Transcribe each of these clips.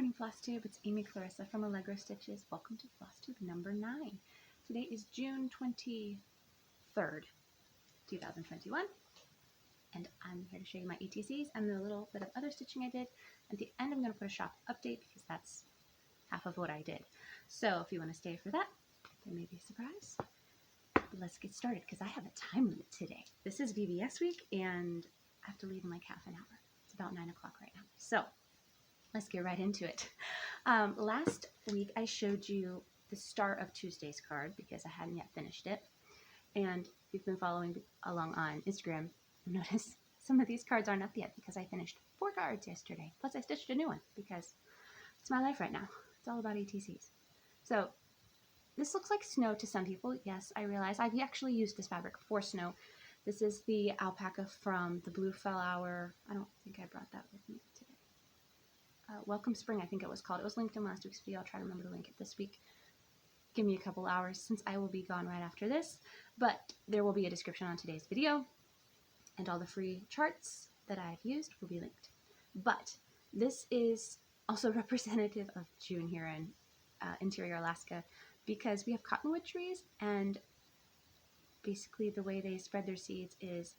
morning, Flosstube. It's Amy Clarissa from Allegro Stitches. Welcome to Flosstube number 9. Today is June 23rd, 2021, and I'm here to show you my ATCs and the little bit of other stitching I did. At the end, I'm going to put a shop update because that's half of what I did. So if you want to stay for that, there may be a surprise. But let's get started because I have a time limit today. This is VBS week, and I have to leave in like half an hour. It's about 9 o'clock right now. So let's get right into it. Last week I showed you the start of Tuesday's card because I hadn't yet finished it. And if you've been following along on Instagram, you'll notice some of these cards aren't up yet because I finished 4 cards yesterday. Plus I stitched a new one because it's my life right now. It's all about ATCs. So this looks like snow to some people. Yes, I realize I've actually used this fabric for snow. This is the alpaca from the Blue Flower. I don't think I brought that with me today. Welcome Spring, I think it was called. It was linked in last week's video. I'll try to remember to link it this week. Give me a couple hours since I will be gone right after this, but there will be a description on today's video, and all the free charts that I've used will be linked. But this is also representative of June here in interior Alaska because we have cottonwood trees, and basically the way they spread their seeds is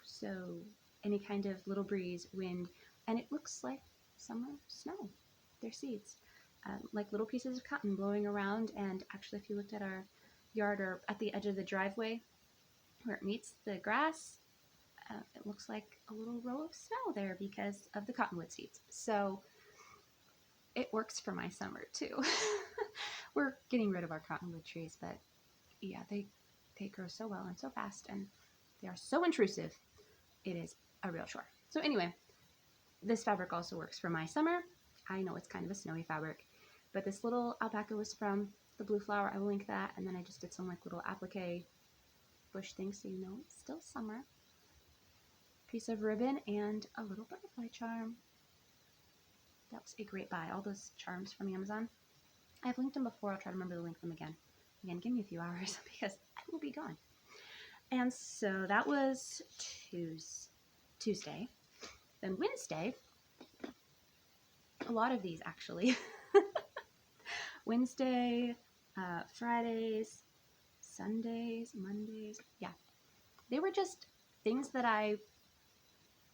so any kind of little breeze, wind, and it looks like summer snow, their seeds, like little pieces of cotton blowing around. And actually, if you looked at our yard or at the edge of the driveway where it meets the grass, it looks like a little row of snow there because of the cottonwood seeds. So it works for my summer too. We're getting rid of our cottonwood trees, but yeah, they grow so well and so fast, and they are so intrusive. It is a real chore. So anyway, this fabric also works for my summer. I know it's kind of a snowy fabric, but this little alpaca was from the Blue Flower. I will link that, and then I just did some like little applique bush things so you know it's still summer. Piece of ribbon and a little butterfly charm. That was a great buy. All those charms from Amazon. I've linked them before. I'll try to remember to link them again. Again, give me a few hours because I will be gone. And so that was Tuesday. Then Wednesday, a lot of these actually. Wednesday, Fridays, Sundays, Mondays. Yeah, they were just things that I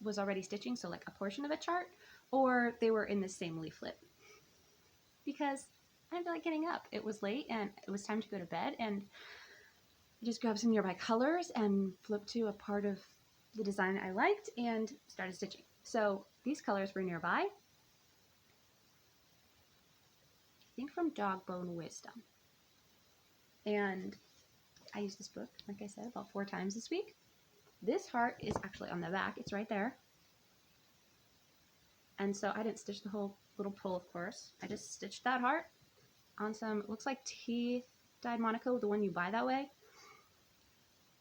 was already stitching. So like a portion of a chart, or they were in the same leaflet because I didn't feel like getting up. It was late and it was time to go to bed, and I just grabbed some nearby colors and flipped to a part of the design I liked and started stitching. So these colors were nearby. I think from Dog Bone Wisdom. And I used this book, like I said, about 4 times this week. This heart is actually on the back. It's right there. And so I didn't stitch the whole little pull, of course. I just stitched that heart on some, it looks like tea dyed Monaco, the one you buy that way.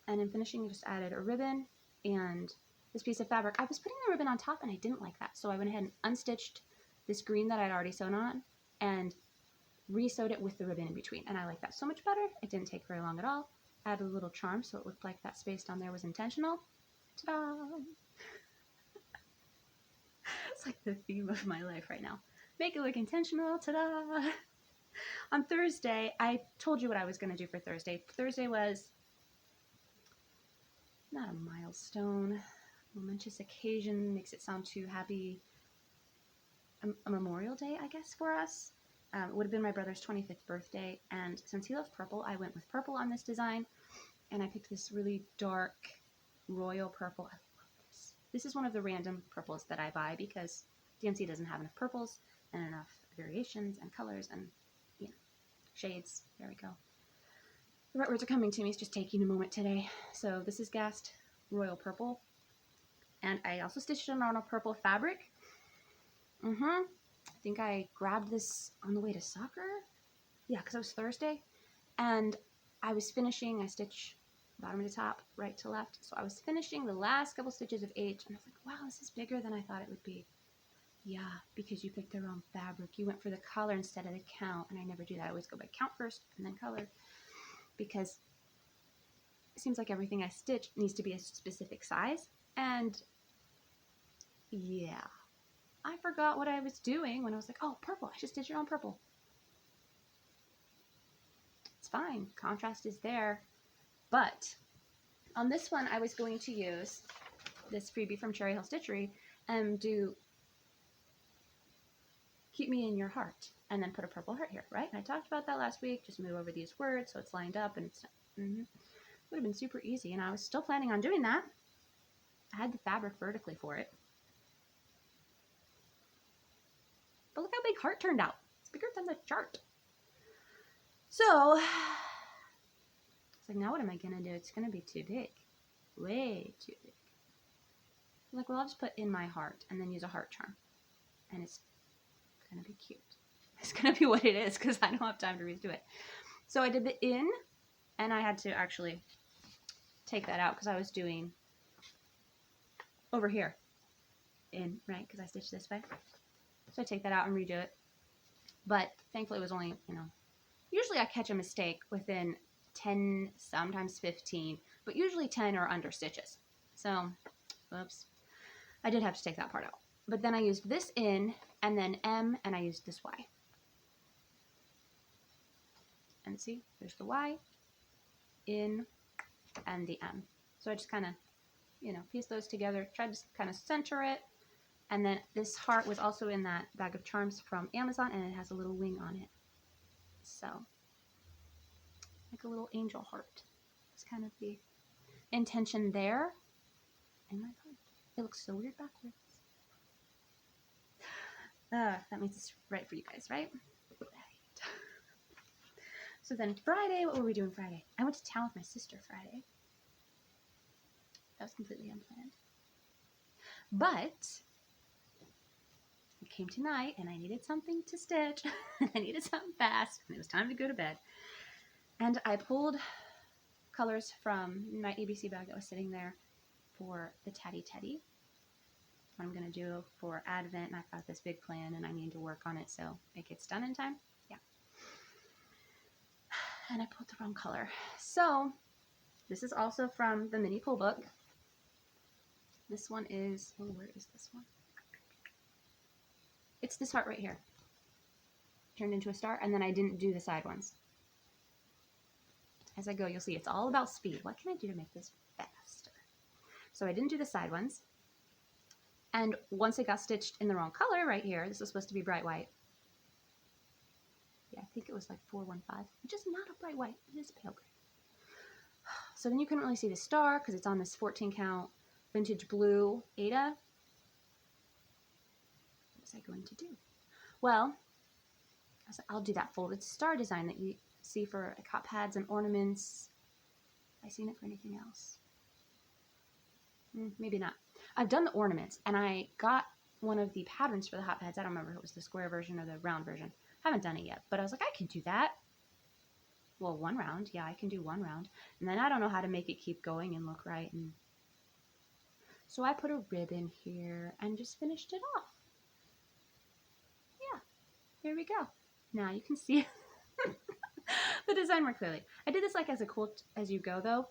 And in finishing, I just added a ribbon and this piece of fabric. I was putting the ribbon on top and I didn't like that. So I went ahead and unstitched this green that I'd already sewn on and re-sewed it with the ribbon in between. And I like that so much better. It didn't take very long at all. Added a little charm so it looked like that space down there was intentional. Ta-da! It's like the theme of my life right now. Make it look intentional. Ta-da! On Thursday, I told you what I was going to do for Thursday. Thursday was not a milestone, momentous occasion, makes it sound too happy. A Memorial Day, I guess, for us. It would have been my brother's 25th birthday, and since he loved purple, I went with purple on this design, and I picked this really dark royal purple. I love this. This is one of the random purples that I buy because DNC doesn't have enough purples and enough variations and colors and, you know, shades. There we go. The right words are coming to me. It's just taking a moment today. So this is Gast Royal Purple. And I also stitched it on a purple fabric. I think I grabbed this on the way to soccer. Yeah, because it was Thursday. And I was finishing, I stitch bottom to top, right to left. So I was finishing the last couple stitches of H. And I was like, wow, this is bigger than I thought it would be. Yeah, because you picked the wrong fabric. You went for the color instead of the count. And I never do that. I always go by count first and then color. Because it seems like everything I stitch needs to be a specific size. And yeah, I forgot what I was doing when I was like, oh, purple, I should stitch it on purple. It's fine, contrast is there. But on this one, I was going to use this freebie from Cherry Hill Stitchery and do Keep Me in Your Heart, and then put a purple heart here, right? And I talked about that last week. Just move over these words so it's lined up, and it's would have been super easy. And I was still planning on doing that. I had the fabric vertically for it, but look how big heart turned out. It's bigger than the chart. So it's like, now what am I gonna do? It's gonna be too big, way too big. I'm like, well, I'll just put in my heart and then use a heart charm, and it's gonna be cute. It's gonna be what it is because I don't have time to redo it. So I did the in, and I had to actually take that out because I was doing over here in, right? Because I stitched this way. So I take that out and redo it. But thankfully it was only, usually I catch a mistake within 10, sometimes 15, but usually 10 or under stitches. So, whoops. I did have to take that part out. But then I used this in, and then M, and I used this Y. And see, there's the Y, in, and the M. So I just kind of, piece those together, tried to kind of center it. And then this heart was also in that bag of charms from Amazon, and it has a little wing on it. So, like a little angel heart. It's kind of the intention there. And my heart. It looks so weird backwards. That means it's right for you guys, right? Right. So then Friday, what were we doing Friday? I went to town with my sister Friday. That was completely unplanned. But it came tonight, and I needed something to stitch. I needed something fast, and it was time to go to bed. And I pulled colors from my ABC bag that was sitting there for the Teddy Teddy. What I'm going to do for Advent, and I've got this big plan, and I need to work on it so it gets done in time. Yeah. And I pulled the wrong color. So this is also from the mini pull book. This one is, oh, where is this one? It's this heart right here. Turned into a star, and then I didn't do the side ones. As I go, you'll see it's all about speed. What can I do to make this faster? So I didn't do the side ones. And once it got stitched in the wrong color right here, this was supposed to be bright white. Yeah, I think it was like 415, which is not a bright white. It is pale gray. So then you couldn't really see the star because it's on this 14 count vintage blue Ada. What was I going to do? Well, I was like, I'll do that folded star design that you see for like hot pads and ornaments. Have I seen it for anything else? Maybe not. I've done the ornaments, and I got one of the patterns for the hot pads. I don't remember if it was the square version or the round version. Haven't done it yet, but I was like, I can do that. Well, one round. Yeah, I can do one round. And then I don't know how to make it keep going and look right. And so I put a ribbon here and just finished it off. Yeah, here we go. Now you can see the design more clearly. I did this like as a quilt as you go though.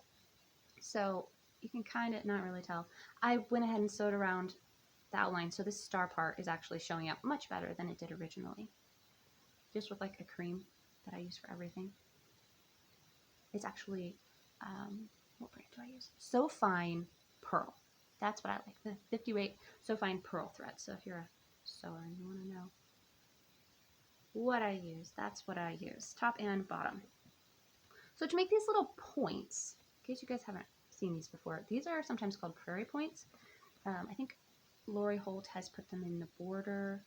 So you can kind of not really tell. I went ahead and sewed around the outline. So this star part is actually showing up much better than it did originally. Just with like a cream that I use for everything. It's actually, what brand do I use? So Fine Pearl. That's what I like. The 50 weight So Fine Pearl thread. So if you're a sewer and you want to know what I use, that's what I use. Top and bottom. So to make these little points, in case you guys haven't seen these before, these are sometimes called Prairie Points. I think Lori Holt has put them in the border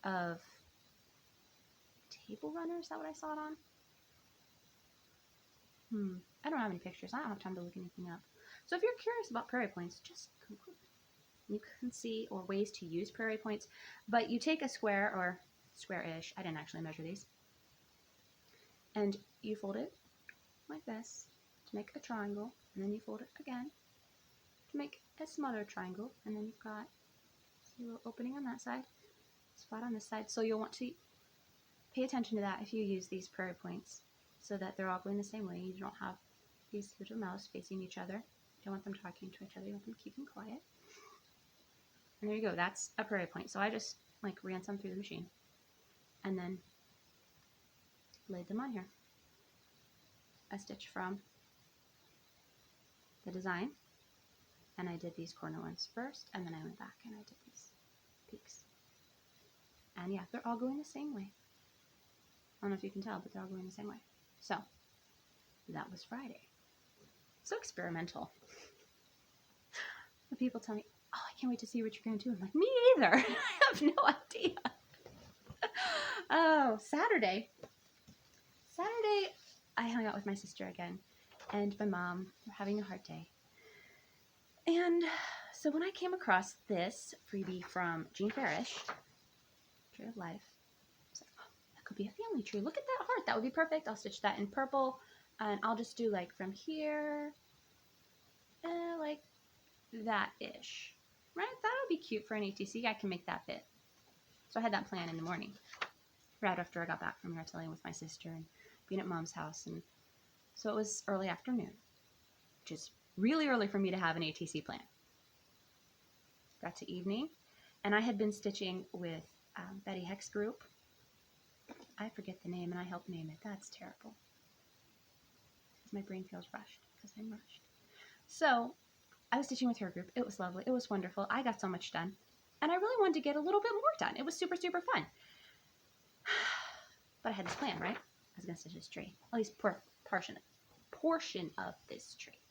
of Table Runner. Is that what I saw it on? I don't have any pictures. I don't have time to look anything up. So if you're curious about Prairie Points, just Google it. You can see, or ways to use Prairie Points. But you take a square, or square-ish, I didn't actually measure these, and you fold it like this to make a triangle, and then you fold it again to make a smaller triangle, and then you've got a little opening on that side, spot on this side. So you'll want to pay attention to that if you use these Prairie Points, so that they're all going the same way. You don't have these little mouths facing each other. You don't want them talking to each other. You want them keeping quiet. And there you go. That's a Prairie Point. So I just like ran some through the machine and then laid them on here. A stitch from the design, and I did these corner ones first, and then I went back and I did these peaks. And yeah, they're all going the same way. I don't know if you can tell, but they're all going the same way. So that was Friday. So experimental. When people tell me, oh, I can't wait to see what you're going to do. I'm like, me either. I have no idea. Oh, Saturday, I hung out with my sister again, and my mom were having a hard day. And so when I came across this freebie from Jean Farish, Tree of Life, I was like, oh, that could be a family tree. Look at that heart. That would be perfect. I'll stitch that in purple, and I'll just do like from here, like that-ish. Right? That would be cute for an ATC. I can make that fit. So I had that plan in the morning, right after I got back from Yartelling with my sister and being at Mom's house. And so it was early afternoon, which is really early for me to have an ATC plan. Got to evening, and I had been stitching with Betty Heck's group. I forget the name, and I helped name it. That's terrible. My brain feels rushed because I'm rushed. So I was stitching with her group. It was lovely. It was wonderful. I got so much done. And I really wanted to get a little bit more done. It was super, super fun. But I had this plan, right? I was going to stitch this tree. At least portion of this tree.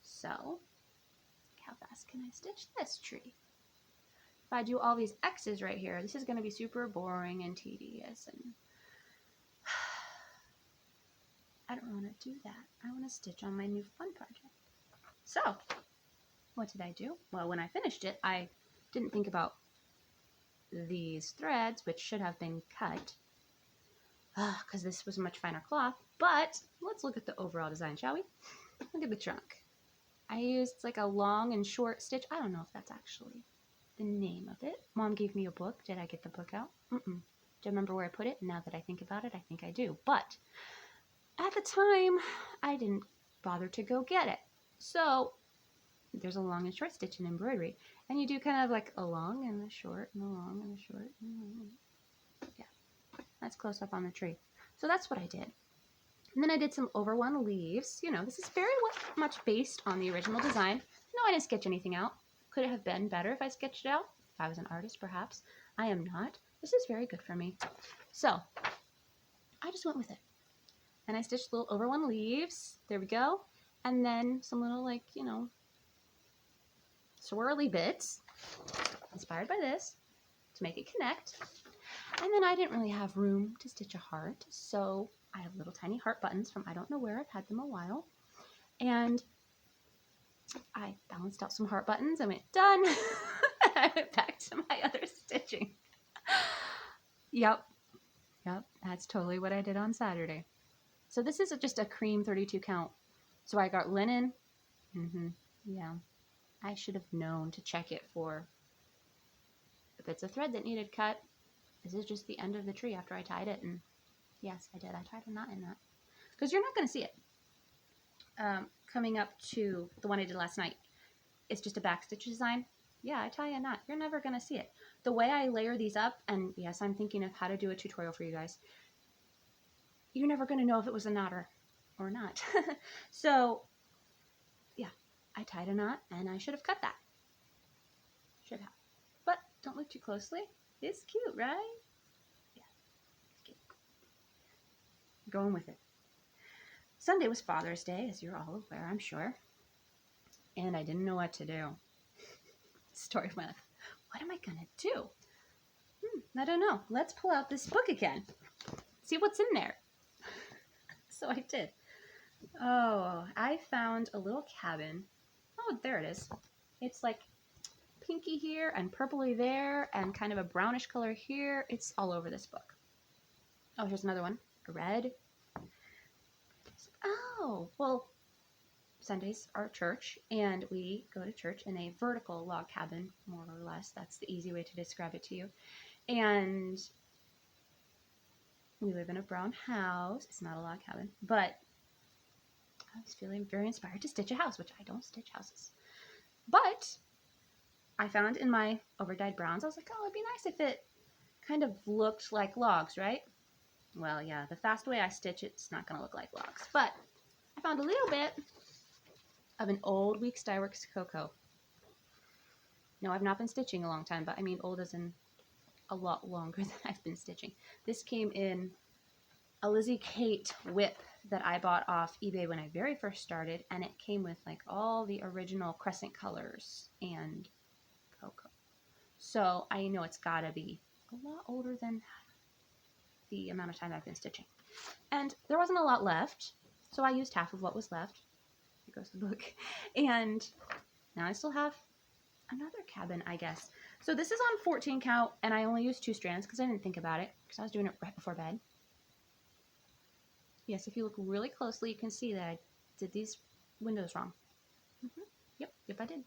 So, how fast can I stitch this tree? If I do all these X's right here, this is going to be super boring and tedious. And I don't want to do that. I want to stitch on my new fun project. So, what did I do? Well, when I finished it, I didn't think about these threads, which should have been cut, because this was a much finer cloth. But let's look at the overall design, shall we? Look at the trunk. I used like a long and short stitch. I don't know if that's actually the name of it. Mom gave me a book. Did I get the book out? Do I remember where I put it? Now that I think about it, I think I do. But at the time, I didn't bother to go get it. So there's a long and short stitch in embroidery. And you do kind of like a long and a short and a long and a short. Yeah, that's close up on the tree. So that's what I did. And then I did some overwon leaves. You know, this is very much based on the original design. No, I didn't sketch anything out. Could it have been better if I sketched it out? If I was an artist, perhaps. I am not. This is very good for me. So I just went with it. And I stitched little overwon leaves. There we go. And then some little, like, you know, swirly bits inspired by this to make it connect. And then I didn't really have room to stitch a heart, so I have little tiny heart buttons from I don't know where. I've had them a while. And I balanced out some heart buttons. I went, done. I went back to my other stitching. Yep, that's totally what I did on Saturday. So this is just a cream 32 count. So I got linen. Yeah. I should have known to check it for if it's a thread that needed cut. This is just the end of the tree after I tied it. And yes, I did. I tied a knot in that. Because you're not going to see it. Coming up to the one I did last night, it's just a backstitch design. Yeah, I tie a knot. You're never going to see it. The way I layer these up, and yes, I'm thinking of how to do a tutorial for you guys. You're never going to know if it was a knot or not. So, yeah, I tied a knot, and I should have cut that. Should have. But don't look too closely. It's cute, right? Yeah, it's cute. Going with it. Sunday was Father's Day, as you're all aware, I'm sure. And I didn't know what to do. Story of my life. What am I going to do? I don't know. Let's pull out this book again. See what's in there. So I did. Oh, I found a little cabin. Oh, there it is. It's like pinky here and purpley there and kind of a brownish color here. It's all over this book. Oh, here's another one. A red. Oh, well, Sundays are church, and we go to church in a vertical log cabin, more or less. That's the easy way to describe it to you. And we live in a brown house. It's not a log cabin, but I was feeling very inspired to stitch a house, which I don't stitch houses. But I found in my overdyed browns. I was like, oh, it'd be nice if it kind of looked like logs, right? Well, yeah, the fast way I stitch it's not going to look like logs. But I found a little bit of an old Weeks Dye Works Cocoa. No, I've not been stitching a long time, but I mean old as in a lot longer than I've been stitching. This came in a Lizzie Kate whip that I bought off eBay when I very first started, and it came with like all the original crescent colors and cocoa. So I know it's gotta be a lot older than the amount of time I've been stitching. And there wasn't a lot left, so I used half of what was left. Here goes the book. And now I still have another cabin, I guess. So this is on 14 count, and I only used 2 strands because I didn't think about it, because I was doing it right before bed. Yes, if you look really closely, you can see that I did these windows wrong. Yep, I did.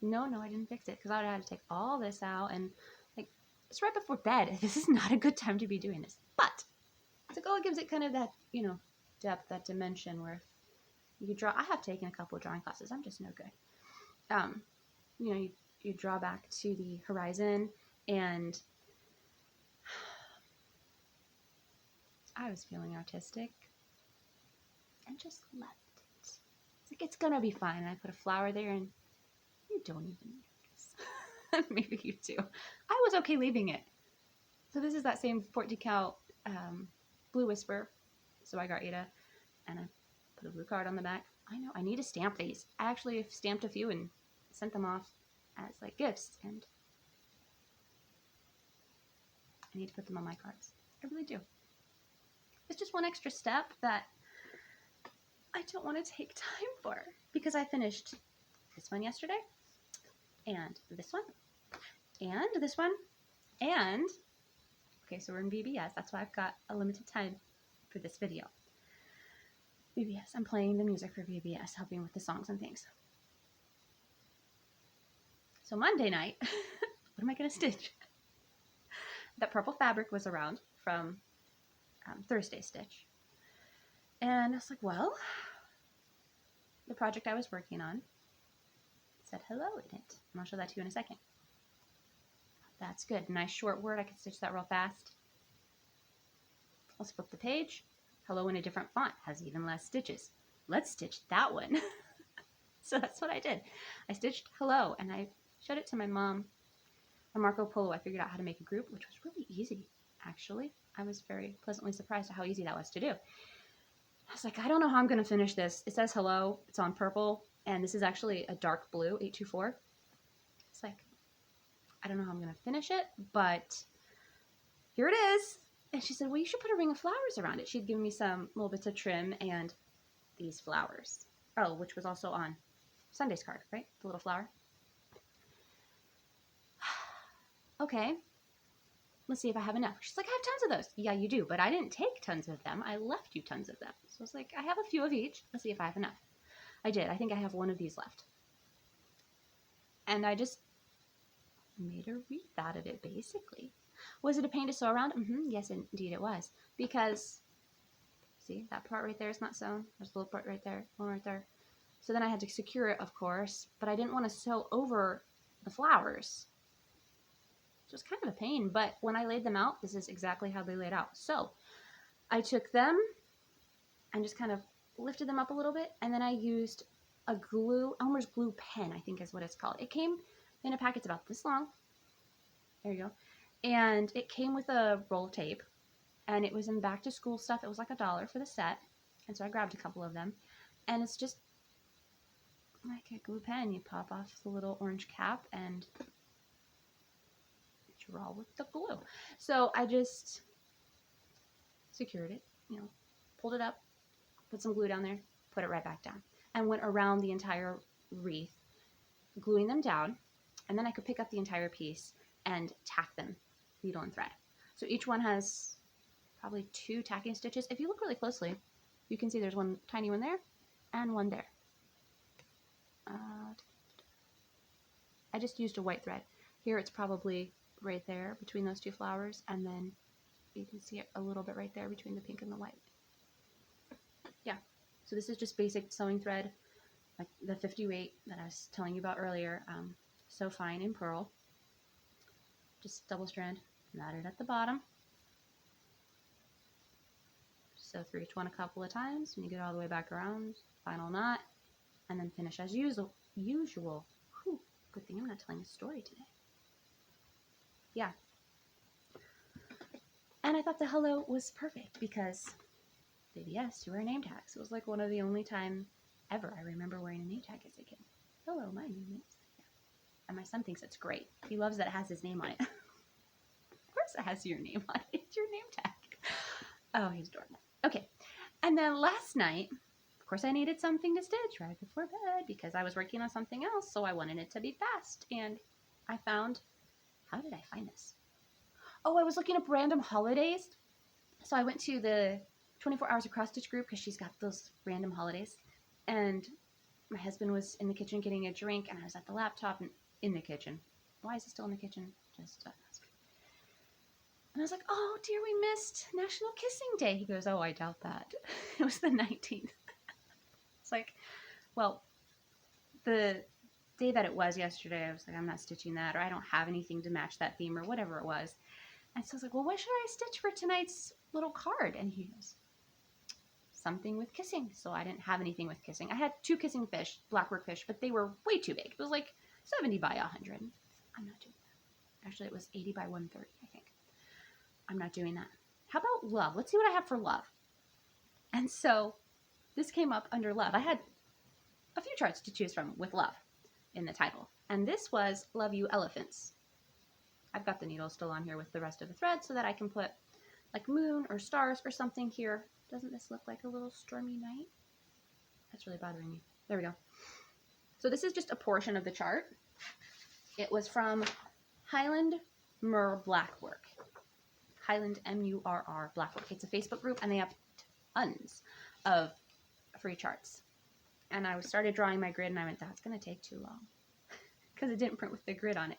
No, I didn't fix it, because I would have had to take all this out, and like, it's right before bed. This is not a good time to be doing this. But it's like, oh, it gives it kind of that, you know, depth, that dimension where you could draw. I have taken a couple of drawing classes. I'm just no good. You know, you draw back to the horizon, and I was feeling artistic and just left it. It's like, it's gonna be fine. And I put a flower there, and you don't even notice. Maybe you do. I was okay leaving it. So this is that same 14 count Blue Whisper. So I got Ada, and I put a blue card on the back. I know, I need to stamp these. I actually have stamped a few and sent them off as like gifts, and I need to put them on my cards. I really do. It's just one extra step that I don't want to take time for, because I finished this one yesterday, and this one, and this one, and okay, so we're in BBS. That's why I've got a limited time for this video. BBS, I'm playing the music for BBS, helping with the songs and things. So Monday night, what am I going to stitch? That purple fabric was around from Thursday stitch. And I was like, well, the project I was working on said hello in it. And I'll show that to you in a second. That's good. Nice short word. I can stitch that real fast. Let's flip the page. Hello in a different font. Has even less stitches. Let's stitch that one. So that's what I did. I stitched hello, and I showed it to my mom. On Marco Polo, I figured out how to make a group, which was really easy, actually. I was very pleasantly surprised at how easy that was to do. I was like, I don't know how I'm going to finish this. It says hello. It's on purple, and this is actually a dark blue, 824. It's like, I don't know how I'm going to finish it, but here it is. And she said, well, you should put a ring of flowers around it. She'd given me some little bits of trim and these flowers. Oh, which was also on Sunday's card, right? The little flower. Okay, let's see if I have enough. She's like, I have tons of those. Yeah, you do, but I didn't take tons of them. I left you tons of them. So I was like, I have a few of each. Let's see if I have enough. I did. I think I have one of these left. And I just made a wreath out of it, basically. Was it a pain to sew around? Yes, indeed it was. Because, see, that part right there is not sewn. There's a little part right there, one right there. So then I had to secure it, of course, but I didn't want to sew over the flowers. So it's kind of a pain, but when I laid them out, this is exactly how they laid out. So I took them and just kind of lifted them up a little bit, and then I used a Elmer's glue pen, I think is what it's called. It came in a packet about this long. There you go. And it came with a roll of tape, and it was in back to school stuff. It was like $1 for the set, and so I grabbed a couple of them. And it's just like a glue pen. You pop off the little orange cap and draw with the glue. So I just secured it, you know, pulled it up, put some glue down there, put it right back down, and went around the entire wreath, gluing them down. And then I could pick up the entire piece and tack them, needle and thread. So each one has probably 2 tacking stitches. If you look really closely, you can see there's one tiny one there and one there. I just used a white thread. Here it's probably right there between those 2 flowers, and then you can see it a little bit right there between the pink and the white. Yeah, so this is just basic sewing thread. like the 50 weight that I was telling you about earlier, So Fine in pearl. Just double strand, knotted at the bottom. Sew through each one a couple of times, and you get all the way back around, final knot, and then finish as usual. Whew, good thing I'm not telling a story today. Yeah. And I thought the hello was perfect because, baby, yes, you wear name tags. It was like one of the only time ever I remember wearing a name tag as a kid. Hello, my name is. Yeah. And my son thinks it's great. He loves that it has his name on it. Of course it has your name on it. It's your name tag. Oh, he's adorable. Okay. And then last night, of course, I needed something to stitch right before bed because I was working on something else, so I wanted it to be fast. And I found, how did I find this? Oh, I was looking up random holidays. So I went to the 24 Hours of Cross Stitch group because she's got those random holidays. And my husband was in the kitchen getting a drink, and I was at the laptop and in the kitchen. Why is he still in the kitchen? Just ask. And I was like, oh dear, we missed National Kissing Day. He goes, oh, I doubt that. It was the 19th. It's like, well, the day that it was yesterday, I was like, I'm not stitching that, or I don't have anything to match that theme, or whatever it was. And so I was like, well, what should I stitch for tonight's little card? And he goes, something with kissing. So I didn't have anything with kissing. I had 2 kissing fish, blackwork fish, but they were way too big. It was like 70 by 100. I'm not doing that. Actually, it was 80 by 130, I think. I'm not doing that. How about love? Let's see what I have for love. And so this came up under love. I had a few charts to choose from with love in the title. And this was Love You Elephants. I've got the needle still on here with the rest of the thread so that I can put like moon or stars or something here. Doesn't this look like a little stormy night? That's really bothering me. There we go. So this is just a portion of the chart. It was from Highland Murr Blackwork. Highland M-U-R-R Blackwork. It's a Facebook group and they have tons of free charts. And I started drawing my grid and I went, that's going to take too long because it didn't print with the grid on it.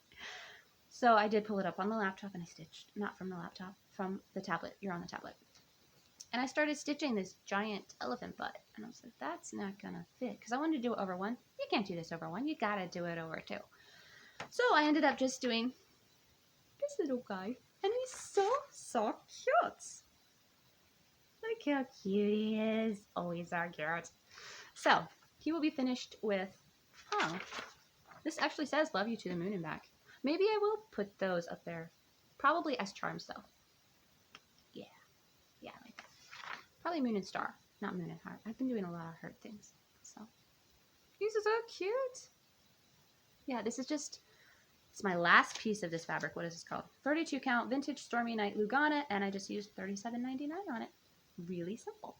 So I did pull it up on the laptop and I stitched, not from the laptop, from the tablet. You're on the tablet. And I started stitching this giant elephant butt. And I was like, that's not going to fit because I wanted to do it over 1. You can't do this over 1. You got to do it over 2. So I ended up just doing this little guy. And he's so cute. Look how cute he is. Oh, he's so cute. So he will be finished with, this actually says love you to the moon and back. Maybe I will put those up there. Probably as charms though. Yeah, like that. Probably moon and star, not moon and heart. I've been doing a lot of heart things. So he's so cute. Yeah, this is just, it's my last piece of this fabric. What is this called? 32 count vintage Stormy Night Lugana, and I just used $37.99 on it. Really simple.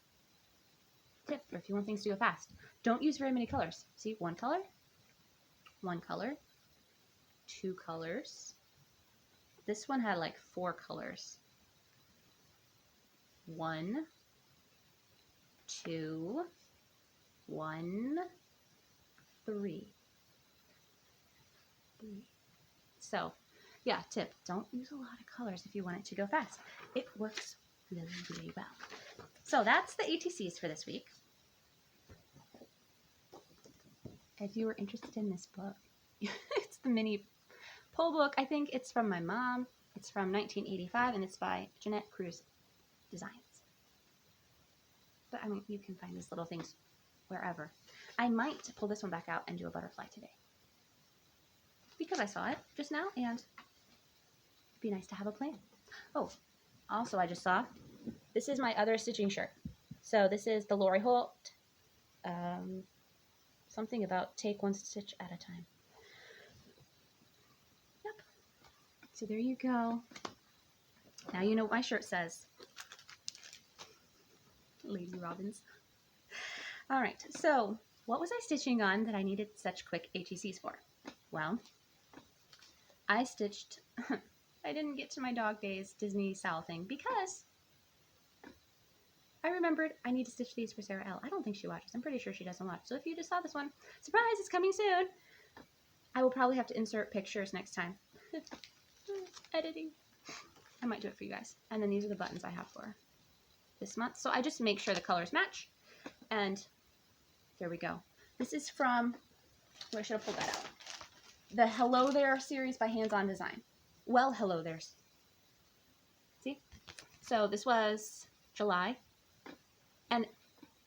Tip for if you want things to go fast. Don't use very many colors. See, 1 color, 1 color, 2 colors. This one had like 4 colors. 1, 2, 1, 3. So, yeah, tip, don't use a lot of colors if you want it to go fast. It works really, really well. So that's the ATCs for this week. If you were interested in this book, it's the mini pole book. I think it's from my mom. It's from 1985, and it's by Jeanette Cruz Designs. But, I mean, you can find these little things wherever. I might pull this one back out and do a butterfly today. Because I saw it just now, and it'd be nice to have a plan. Oh, also I just saw, this is my other stitching shirt. So this is the Lori Holt, something about take 1 stitch at a time. Yep. So there you go. Now you know what my shirt says. Lazy Robins. All right, so what was I stitching on that I needed such quick ATCs for? Well, I stitched, I didn't get to my Dog Days Disney Sal thing because I remembered I need to stitch these for Sarah L. I don't think she watches. I'm pretty sure she doesn't watch. So if you just saw this one, surprise, it's coming soon. I will probably have to insert pictures next time. Editing. I might do it for you guys. And then these are the buttons I have for this month. So I just make sure the colors match. And there we go. This is from, I should have pulled that out. The Hello There series by Hands On Design. Well, hello there. See? So this was July. And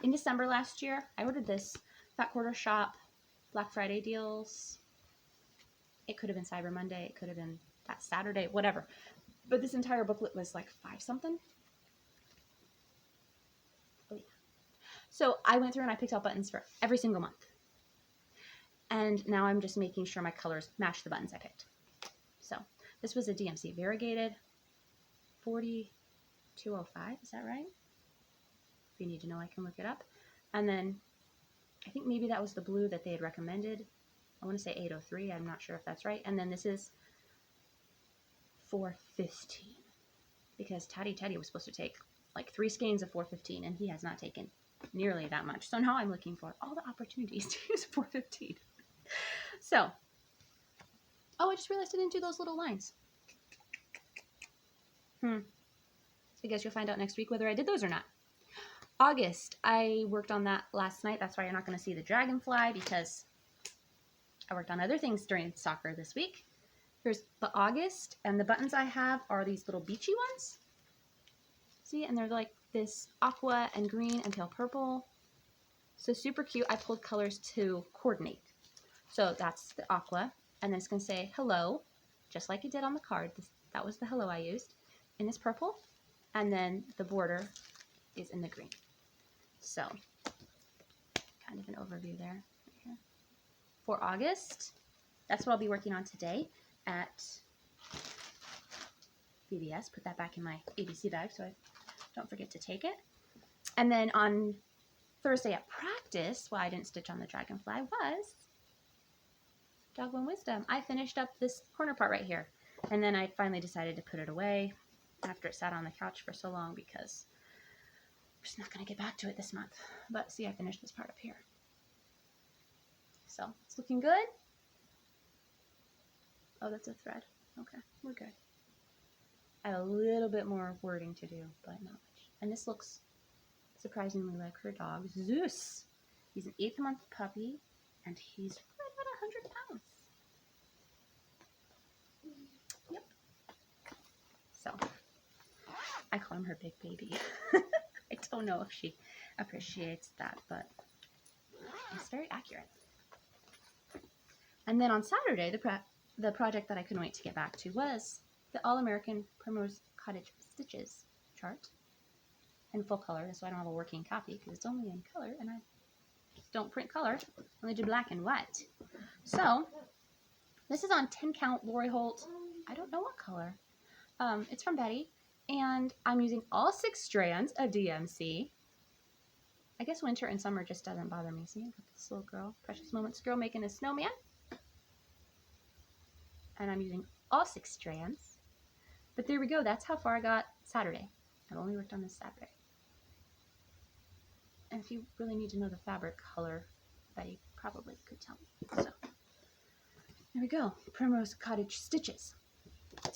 in December last year, I ordered this Fat Quarter Shop Black Friday deals. It could have been Cyber Monday. It could have been that Saturday, whatever. But this entire booklet was like $5 something. Oh yeah. So I went through and I picked out buttons for every single month. And now I'm just making sure my colors match the buttons I picked. So this was a DMC variegated 4205, is that right? If you need to know, I can look it up. And then I think maybe that was the blue that they had recommended. I want to say 803, I'm not sure if that's right. And then this is 415 because Teddy was supposed to take like 3 skeins of 415 and he has not taken nearly that much. So now I'm looking for all the opportunities to use 415. So, oh, I just realized I didn't do those little lines. I guess you'll find out next week whether I did those or not. August, I worked on that last night. That's why you're not going to see the dragonfly because I worked on other things during soccer this week. Here's the August, and the buttons I have are these little beachy ones. See, and they're like this aqua and green and pale purple. So super cute. I pulled colors to coordinate. So that's the aqua, and then it's going to say hello, just like it did on the card. That was the hello I used in this purple, and then the border is in the green. So kind of an overview there. Right here. For August, that's what I'll be working on today at BBS. Put that back in my ABC bag so I don't forget to take it. And then on Thursday at practice, why I didn't stitch on the dragonfly was Dogbone Wisdom. I finished up this corner part right here. And then I finally decided to put it away after it sat on the couch for so long because I'm just not going to get back to it this month. But see, I finished this part up here. So it's looking good. Oh, that's a thread. Okay, we're good. I have a little bit more wording to do, but not much. And this looks surprisingly like her dog, Zeus. He's an 8th month puppy, and he's right about 100 pounds. Yep. So, I call him her big baby. I don't know if she appreciates that, but it's very accurate. And then on Saturday, the project that I couldn't wait to get back to was the All-American Primrose Cottage Stitches chart in full color. That's why I don't have a working copy because it's only in color and I don't print color. I only do black and white. So this is on 10 count Lori Holt. I don't know what color. It's from Betty. And I'm using all 6 strands of DMC. I guess winter and summer just doesn't bother me. See, I got this little girl, Precious Moments girl making a snowman. And I'm using all 6 strands. But there we go. That's how far I got Saturday. I've only worked on this Saturday. And if you really need to know the fabric color, Betty probably could tell me. So there we go. Primrose Cottage Stitches.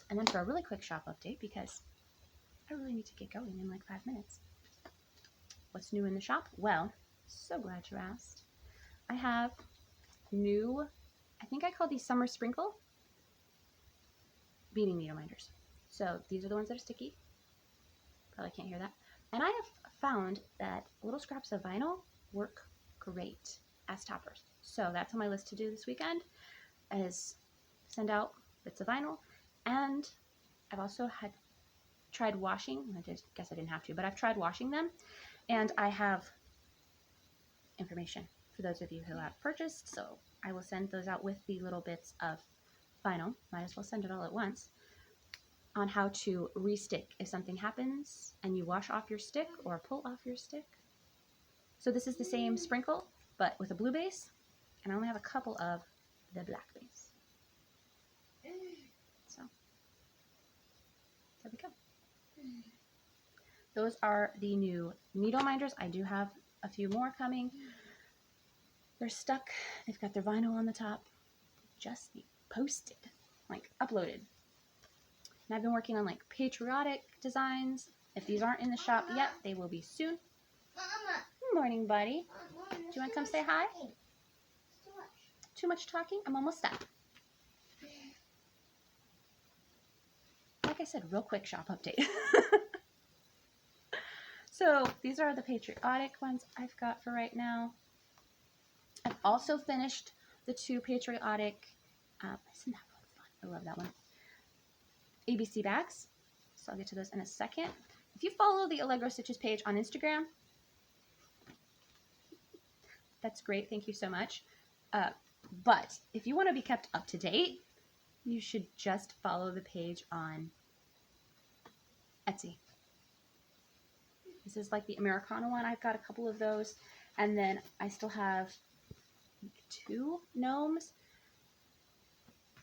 And then for a really quick shop update, because I really need to get going in like 5 minutes. What's new in the shop? Well, so glad you asked. I have new, I think I call these Summer Sprinkle beading needle minders. So these are the ones that are sticky. Probably can't hear that. And I have found that little scraps of vinyl work great as toppers. So that's on my list to do this weekend, is send out bits of vinyl. And I've also tried washing. I guess I didn't have to, but I've tried washing them. And I have information for those of you who have purchased. So I will send those out with the little bits of vinyl. Might as well send it all at once. On how to restick if something happens and you wash off your stick or pull off your stick. So this is the same sprinkle, but with a blue base. And I only have a couple of the black base. So there we go. Those are the new needle minders. I do have a few more coming. They're stuck. They've got their vinyl on the top. Just need posted, like uploaded. And I've been working on like patriotic designs. If these aren't in the shop yet, they will be soon. Good morning, buddy. Do you want to come say hi? too much talking, I'm almost done. Like I said, real quick shop update. So these are the patriotic ones I've got for right now. I've also finished the 2 patriotic, isn't that one fun? I love that one. ABC bags. So I'll get to those in a second. If you follow the Allegro Stitches page on Instagram, that's great. Thank you so much. But if you want to be kept up to date, you should just follow the page on Etsy. This is like the Americana one. I've got a couple of those. And then I still have 2 gnomes.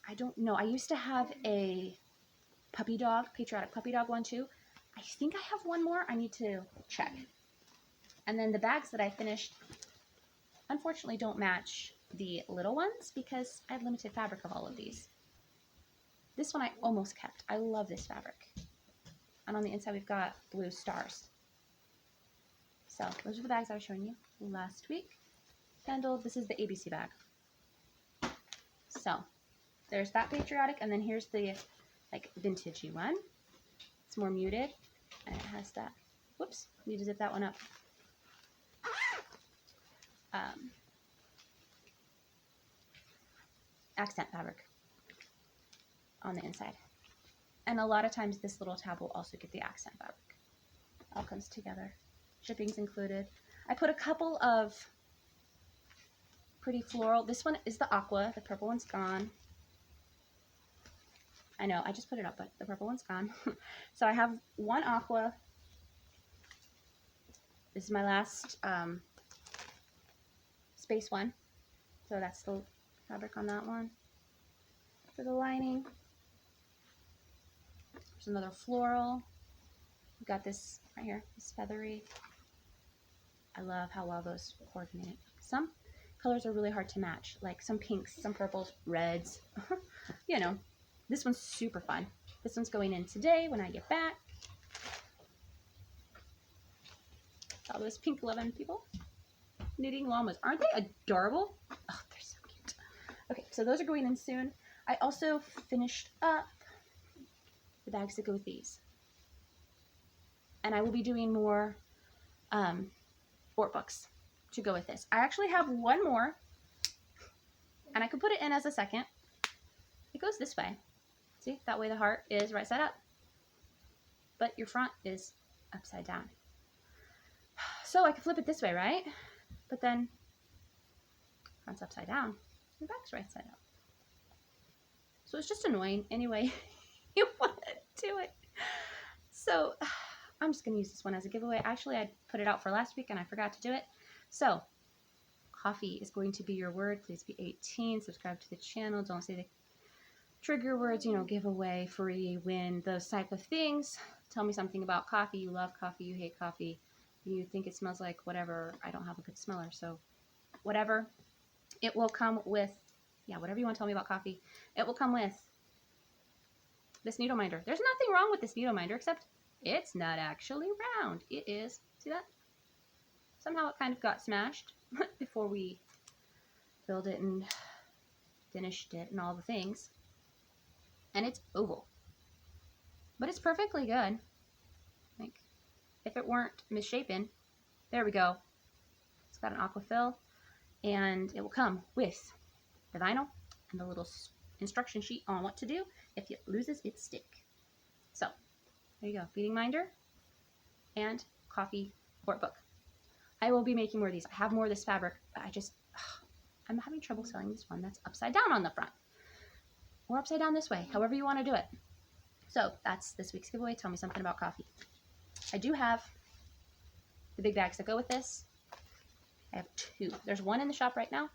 I don't know. I used to have a puppy dog, patriotic puppy dog one too. I think I have one more. I need to check. And then the bags that I finished, unfortunately, don't match the little ones because I had limited fabric of all of these. This one I almost kept. I love this fabric. And on the inside, we've got blue stars. So those are the bags I was showing you last week. Candle, this is the ABC bag. So there's that patriotic, and then here's the like vintagey one. It's more muted, and it has that. Whoops, need to zip that one up. Accent fabric on the inside. And a lot of times this little tab will also get the accent fabric. All comes together. Shipping's included. I put a couple of pretty floral. This one is the aqua. The purple one's gone. I know, I just put it up, but the purple one's gone. So I have one aqua. This is my last space one. So that's the fabric on that one. For the lining, there's another floral. We've got this right here, this feathery. I love how well those coordinate. Some colors are really hard to match, like some pinks, some purples, reds. You know, this one's super fun. This one's going in today when I get back. All those pink loving people. Knitting llamas. Aren't they adorable? Oh, they're so cute. Okay, so those are going in soon. I also finished up the bags that go with these. And I will be doing more fort books to go with this. I actually have one more, and I could put it in as a second. It goes this way. See, that way the heart is right side up, but your front is upside down. So I could flip it this way, right? But then front's upside down, your back's right side up. So it's just annoying. Anyway, you want to do it. So I'm just going to use this one as a giveaway. Actually, I put it out for last week and I forgot to do it. So coffee is going to be your word. Please be 18. Subscribe to the channel. Don't say the trigger words, you know, giveaway, free, win, those type of things. Tell me something about coffee. You love coffee. You hate coffee. You think it smells like whatever. I don't have a good smeller. So whatever. It will come with, yeah, whatever you want to tell me about coffee. It will come with this needle minder. There's nothing wrong with this needle minder except it's not actually round. It is. See that? Somehow it kind of got smashed before we filled it and finished it and all the things. And it's oval. But it's perfectly good. Like, if it weren't misshapen, there we go. It's got an aqua fill, and it will come with the vinyl and the little instruction sheet on what to do if it loses its stick. So, there you go. Beading minder and coffee fort book. I will be making more of these. I have more of this fabric, but I'm having trouble selling this one that's upside down on the front. Or upside down this way, however you want to do it. So that's this week's giveaway. Tell me something about coffee. I do have the big bags that go with this. I have 2. There's one in the shop right now.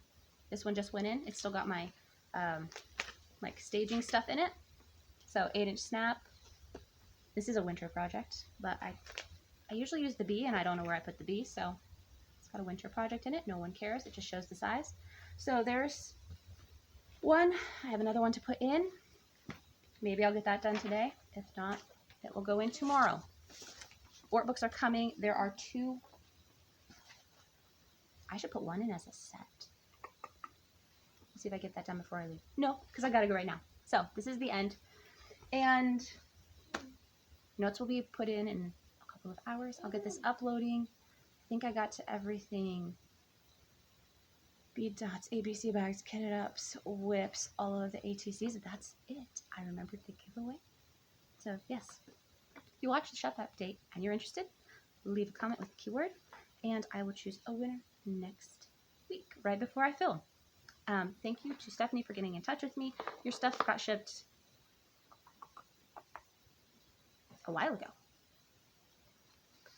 This one just went in. It's still got my like staging stuff in it. So 8-inch snap. This is a winter project, but I usually use the B, and I don't know where I put the B, so it's got a winter project in it. No one cares. It just shows the size. So there's one. I have another one to put in. Maybe I'll get that done today. If not, it will go in tomorrow. Fort books are coming. There are 2. I should put one in as a set. see if I get that done before I leave. No, because I gotta go right now. So this is the end. And notes will be put in a couple of hours. I'll get this uploading. I think I got to everything. Bead dots, ABC bags, kitted ups, whips, all of the ATCs. That's it. I remembered the giveaway. So yes, if you watch the shop update and you're interested, leave a comment with the keyword, and I will choose a winner next week, right before I film. Thank you to Stephanie for getting in touch with me. Your stuff got shipped a while ago.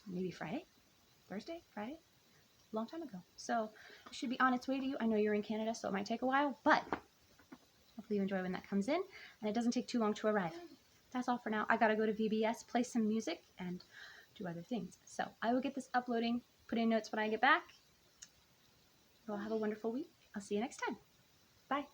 Maybe Friday? Thursday? Friday? A long time ago. So it should be on its way to you. I know you're in Canada, so it might take a while, but hopefully you enjoy when that comes in, and it doesn't take too long to arrive. That's all for now. I gotta go to VBS, play some music, and do other things. So I will get this uploading, put in notes when I get back. You'll have a wonderful week. I'll see you next time. Bye.